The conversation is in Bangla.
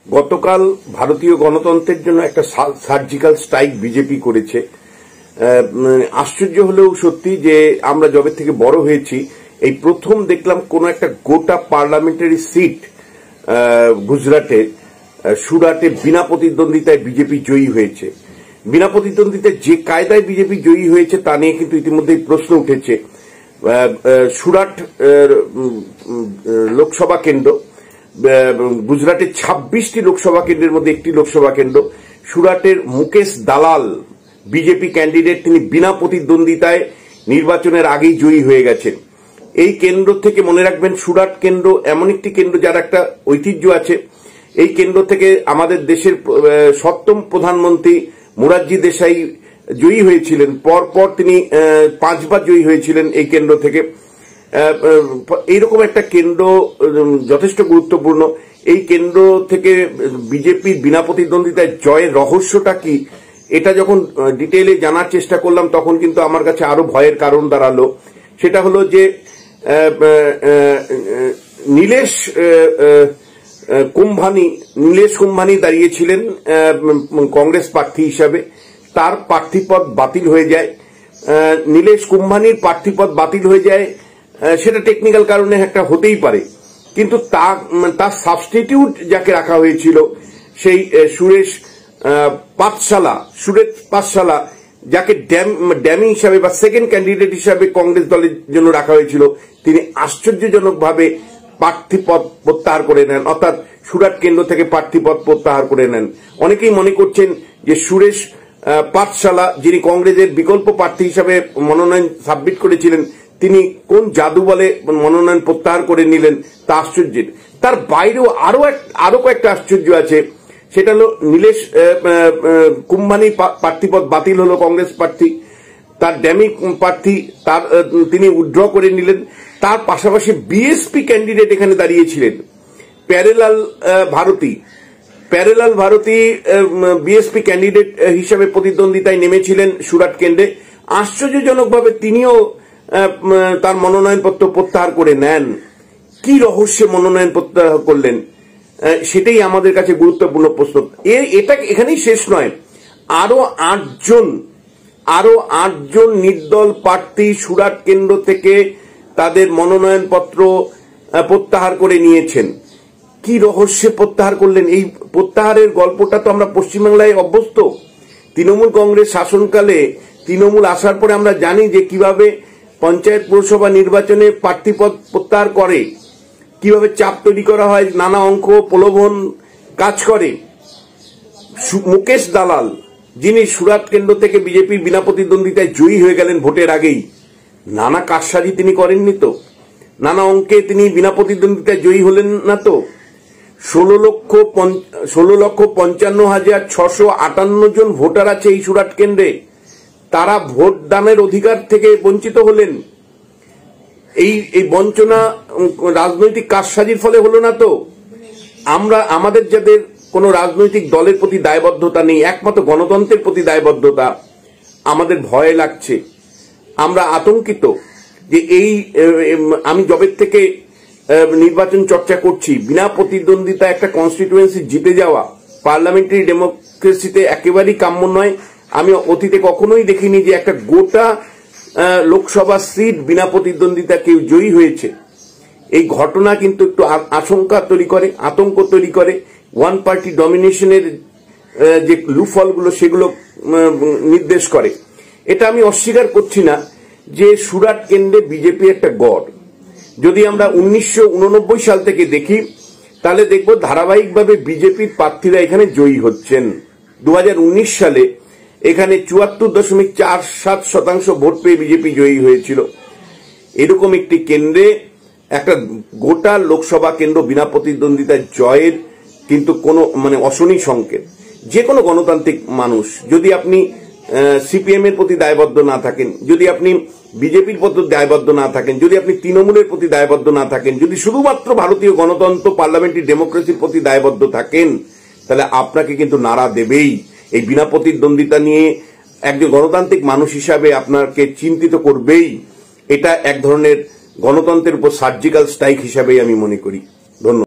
গতকাল ভারতীয় গণতন্ত্রের জন্য একটা সার্জিক্যাল স্ট্রাইক বিজেপি করেছে। আশ্চর্য হলেও সত্যি যে আমরা যবে থেকে বড় হয়েছি এই প্রথম দেখলাম কোন একটা গোটা পার্লামেন্টারি সিট গুজরাটে সুরাটে বিনা প্রতিদ্বন্দ্বিতায় বিজেপি জয়ী হয়েছে। বিনা প্রতিদ্বন্দ্বিতায় যে কায়দায় বিজেপি জয়ী হয়েছে তা নিয়ে কিন্তু ইতিমধ্যেই প্রশ্ন উঠেছে। সুরাট লোকসভা কেন্দ্র, গুজরাটের 26টি লোকসভা কেন্দ্রের মধ্যে একটি লোকসভা কেন্দ্র। সুরাটের মুকেশ দালাল বিজেপি ক্যান্ডিডেট, তিনি বিনা প্রতিদ্বন্দ্বিতায় নির্বাচনের আগেই জয়ী হয়ে গেছেন। এই কেন্দ্র থেকে মনে রাখবেন, সুরাট কেন্দ্র এমন একটি কেন্দ্র যার একটা ঐতিহ্য আছে। এই কেন্দ্র থেকে আমাদের দেশের 7ম প্রধানমন্ত্রী মোরারজি দেশাই জয়ী হয়েছিলেন। পরপর তিনি 5 বার জয়ী হয়েছিলেন এই কেন্দ্র থেকে। এইরকম একটা কেন্দ্র যথেষ্ট গুরুত্বপূর্ণ। এই কেন্দ্র থেকে বিজেপির বিনা প্রতিদ্বন্দ্বিতায় জয়ের রহস্যটা কি, এটা যখন ডিটেইলে জানার চেষ্টা করলাম তখন কিন্তু আমার কাছে আরো ভয়ের কারণ দাঁড়ালো। সেটা হলো যে নীলেশ কুম্ভানি দাঁড়িয়েছিলেন কংগ্রেস প্রার্থী হিসাবে। তার প্রার্থীপদ বাতিল হয়ে যায়। নীলেশ কুম্ভানির প্রার্থীপদ বাতিল হয়ে যায়, সেটা টেকনিক্যাল কারণে একটা হতেই পারে, কিন্তু তার সাবস্টিটিউট যাকে রাখা হয়েছিল সেই সুরেশ পাঠশালা যাকে ড্যামি হিসাবে বা সেকেন্ড ক্যান্ডিডেট হিসাবে কংগ্রেস দলের জন্য রাখা হয়েছিল, তিনি আশ্চর্যজনকভাবে প্রার্থীপদ প্রত্যাহার করে নেন, অর্থাৎ সুরাট কেন্দ্র থেকে প্রার্থীপদ প্রত্যাহার করে নেন। অনেকেই মনে করছেন যে সুরেশ পাঠশালা, যিনি কংগ্রেসের বিকল্প প্রার্থী হিসাবে মনোনয়ন সাবমিট করেছিলেন, তিনি কোন জাদু বলে মনোনয়ন প্রত্যাহার করে নিলেন, তা আশ্চর্যের। তার বাইরেও আরো কয়েকটা আশ্চর্য আছে। সেটা হলো নীলেশ কুম্ভানি প্রার্থীপদ বাতিল হলো, কংগ্রেস প্রার্থী, তার ড্যামি প্রার্থী তিনি উইথড্র করে নিলেন। তার পাশাপাশি বিএসপি ক্যান্ডিডেট এখানে দাঁড়িয়েছিলেন, প্যারেলাল ভারতী বিএসপি ক্যান্ডিডেট হিসাবে প্রতিদ্বন্দ্বিতায় নেমেছিলেন সুরাট কেন্দ্রে। আশ্চর্যজনকভাবে তিনিও তার মনোনয়নপত্র প্রত্যাহার করে নেন। কি রহস্যে মনোনয়ন প্রত্যাহার করলেন, সেটাই আমাদের কাছে গুরুত্বপূর্ণ প্রশ্ন। এটা এখানেই শেষ নয়, আরো 8জন নির্দল প্রার্থী সুরাট কেন্দ্র থেকে তাদের মনোনয়নপত্র প্রত্যাহার করে নিয়েছেন। কি রহস্যে প্রত্যাহার করলেন? এই প্রত্যাহারের গল্পটা তো আমরা পশ্চিমবাংলায় অভ্যস্ত। তৃণমূল কংগ্রেস শাসনকালে তৃণমূল আসার পরে আমরা জানি যে কিভাবে পঞ্চায়েত পৌরসভা নির্বাচনে প্রার্থীপদ প্রত্যাহার করে, কিভাবে চাপ তৈরি করা হয়, নানা অঙ্ক প্রলোভন কাজ করে। মুকেশ দালাল, যিনি সুরাট কেন্দ্র থেকে বিজেপির বিনা প্রতিদ্বন্দ্বিতায় জয়ী হয়ে গেলেন ভোটের আগেই, নানা কারসাজি তিনি করেননি তো? নানা অঙ্কে তিনি বিনা প্রতিদ্বন্দ্বিতায় জয়ী হলেন না তো? 16,55,658 জন ভোটার আছে এই সুরাট কেন্দ্রে, তারা ভোট দানের অধিকার থেকে বঞ্চিত হলেন। এই বঞ্চনা রাজনৈতিক কারসাজির ফলে হলো না তো? আমাদের যাদের কোনো রাজনৈতিক দলের প্রতি দায়বদ্ধতা নেই, একমাত্র গণতন্ত্রের প্রতি দায়বদ্ধতা, আমাদের ভয় লাগছে, আমরা আতঙ্কিত যে আমি যবে থেকে নির্বাচন চর্চা করছি, বিনা প্রতিদ্বন্দ্বিতা একটা কনস্টিটিউয়েন্সি জিতে যাওয়া পার্লামেন্টারি ডেমোক্রেসিতে একেবারেই কাম্য নয়। আমি অতীতে কখনোই দেখিনি যে একটা গোটা লোকসভা সিট বিনা প্রতিদ্বন্দ্বিতা কেউ জয়ী হয়েছে। এই ঘটনা কিন্তু একটু আশঙ্কা তৈরি করে, আতঙ্ক তৈরি করে। ওয়ান পার্টি ডমিনেশনের যে লুফলগুলো সেগুলো নির্দেশ করে। এটা আমি অস্বীকার করছি না যে সুরাট কেন্দ্রে বিজেপি একটা গড়। যদি আমরা 1989 সাল থেকে দেখি তাহলে দেখব ধারাবাহিকভাবে বিজেপির প্রার্থীরা এখানে জয়ী হচ্ছেন। 2019 সালে এখানে 74.47% ভোট পেয়ে বিজেপি জয়ী হয়েছিল। এরকম একটি কেন্দ্রে একটা গোটা লোকসভা কেন্দ্র বিনা প্রতিদ্বন্দ্বিতায় জয়ের কিন্তু কোনো অশনি সংকেত। যে কোনো গণতান্ত্রিক মানুষ, যদি আপনি সিপিএম এর প্রতি দায়বদ্ধ না থাকেন, যদি আপনি বিজেপির প্রতি দায়বদ্ধ না থাকেন, যদি আপনি তৃণমূলের প্রতি দায়বদ্ধ না থাকেন, যদি শুধুমাত্র ভারতীয় গণতন্ত্র পার্লামেন্টারি ডেমোক্রেসির প্রতি দায়বদ্ধ থাকেন, তাহলে আপনাকে কিন্তু নাড়া দেবেই। এই বিনা প্রতিদ্বন্দ্বিতা নিয়ে একজন গণতান্ত্রিক মানুষ হিসাবে আপনাকে চিন্তিত করবেই। এটা এক ধরনের গণতন্ত্রের উপর সার্জিক্যাল স্ট্রাইক হিসাবেই আমি মনে করি। ধন্যবাদ।